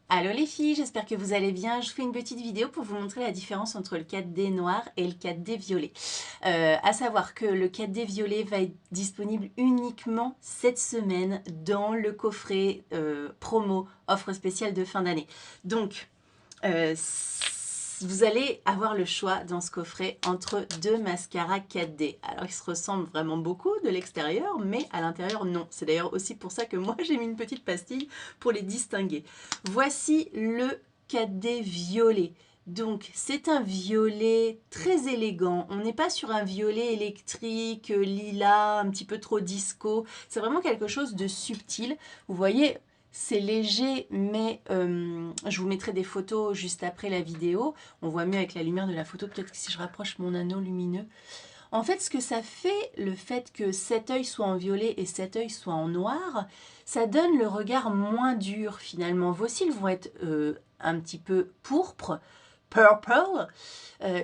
Allô les filles, j'espère que vous allez bien. Je fais une petite vidéo pour vous montrer la différence entre le 4D noir et le 4D violet. À savoir que le 4D violet va être disponible uniquement cette semaine dans le coffret promo offre spéciale de fin d'année. Donc, vous allez avoir le choix dans ce coffret entre deux mascaras 4D. Alors, ils se ressemblent vraiment beaucoup de l'extérieur, mais à l'intérieur, non. C'est d'ailleurs aussi pour ça que moi, j'ai mis une petite pastille pour les distinguer. Voici le 4D violet. Donc, c'est un violet très élégant. On n'est pas sur un violet électrique, lilas, un petit peu trop disco. C'est vraiment quelque chose de subtil. Vous voyez, c'est léger, mais je vous mettrai des photos juste après la vidéo. On voit mieux avec la lumière de la photo, peut-être que si je rapproche mon anneau lumineux. En fait, ce que ça fait, le fait que cet œil soit en violet et cet œil soit en noir, ça donne le regard moins dur finalement. Vos cils vont être un petit peu pourpre, purple.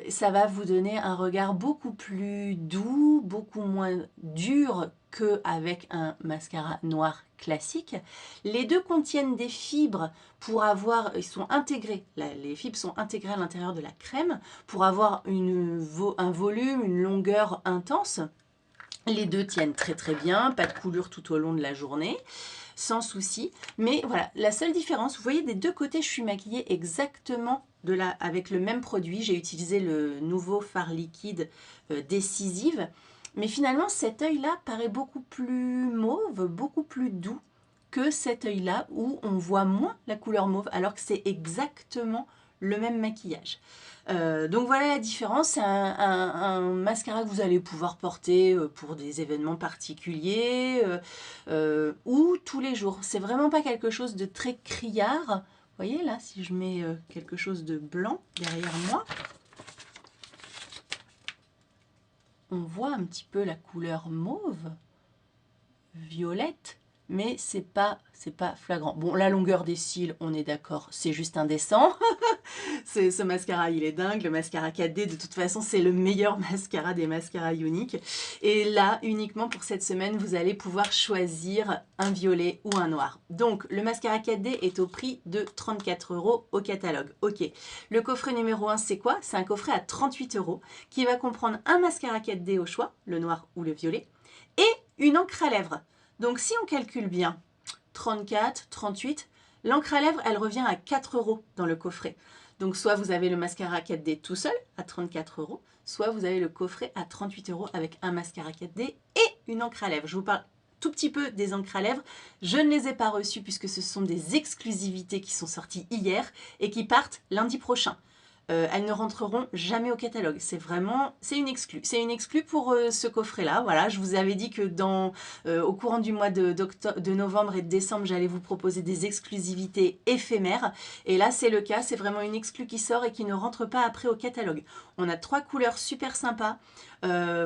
Ça va vous donner un regard beaucoup plus doux, beaucoup moins dur qu'avec un mascara noir classique. Les deux contiennent des fibres pour avoir, ils sont intégrés, les fibres sont intégrées à l'intérieur de la crème pour avoir un volume, une longueur intense. Les deux tiennent très très bien, pas de coulure tout au long de la journée, sans souci. Mais voilà, la seule différence, vous voyez des deux côtés, je suis maquillée exactement avec le même produit. J'ai utilisé le nouveau fard liquide Décisive. Mais finalement, cet œil-là paraît beaucoup plus mauve, beaucoup plus doux que cet œil-là où on voit moins la couleur mauve alors que c'est exactement le même maquillage. Donc voilà la différence, c'est un mascara que vous allez pouvoir porter pour des événements particuliers ou tous les jours. C'est vraiment pas quelque chose de très criard. Vous voyez là, si je mets quelque chose de blanc derrière moi, on voit un petit peu la couleur mauve, violette, mais c'est pas flagrant. Bon, la longueur des cils, on est d'accord, c'est juste indécent. Ce mascara, il est dingue. Le mascara 4D, de toute façon, c'est le meilleur mascara des mascaras uniques. Et là, uniquement pour cette semaine, vous allez pouvoir choisir un violet ou un noir. Donc, le mascara 4D est au prix de 34 € au catalogue. Ok. Le coffret numéro 1, c'est quoi? C'est un coffret à 38 € qui va comprendre un mascara 4D au choix, le noir ou le violet, et une encre à lèvres. Donc, si on calcule bien, 34, 38, l'encre à lèvres, elle revient à 4 € dans le coffret. Donc, soit vous avez le mascara 4D tout seul à 34 €, soit vous avez le coffret à 38 € avec un mascara 4D et une encre à lèvres. Je vous parle tout petit peu des encres à lèvres. Je ne les ai pas reçues puisque ce sont des exclusivités qui sont sorties hier et qui partent lundi prochain. Elles ne rentreront jamais au catalogue. C'est une exclue. C'est une exclue pour ce coffret-là. Voilà, je vous avais dit que au courant du mois de novembre et de décembre, j'allais vous proposer des exclusivités éphémères. Et là, c'est le cas. C'est vraiment une exclue qui sort et qui ne rentre pas après au catalogue. On a 3 couleurs super sympas.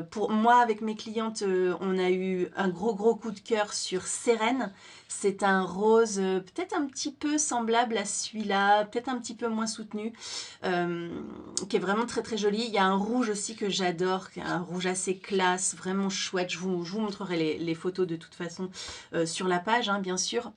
Pour moi, avec mes clientes, on a eu un gros coup de cœur sur Sérène. C'est un rose peut-être un petit peu semblable à celui-là, peut-être un petit peu moins soutenu, qui est vraiment très très joli. Il y a un rouge aussi que j'adore, un rouge assez classe, vraiment chouette. Je vous montrerai les photos de toute façon sur la page, hein, bien sûr.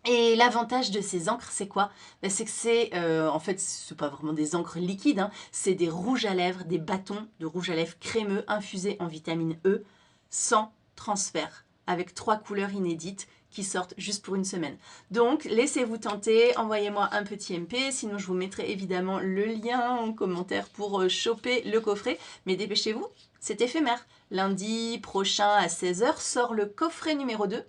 Et l'avantage de ces encres, c'est quoi? Ben, c'est que en fait, c'est pas vraiment des encres liquides, hein, c'est des rouges à lèvres, des bâtons de rouge à lèvres crémeux infusés en vitamine E, sans transfert, avec 3 couleurs inédites qui sortent juste pour une semaine. Donc, laissez-vous tenter, envoyez-moi un petit MP, sinon je vous mettrai évidemment le lien en commentaire pour choper le coffret, mais dépêchez-vous, c'est éphémère. Lundi prochain à 16 h sort le coffret numéro 2.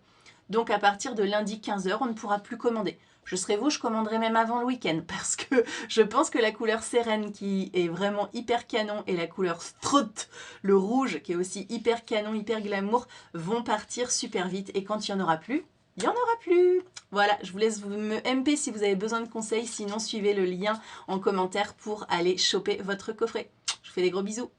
Donc à partir de lundi 15 h, on ne pourra plus commander. Je serai vous, je commanderai même avant le week-end parce que je pense que la couleur Sérène qui est vraiment hyper canon et la couleur Strut, le rouge qui est aussi hyper canon, hyper glamour, vont partir super vite et quand il n'y en aura plus, il n'y en aura plus. Voilà, je vous laisse me MP si vous avez besoin de conseils, sinon suivez le lien en commentaire pour aller choper votre coffret. Je vous fais des gros bisous.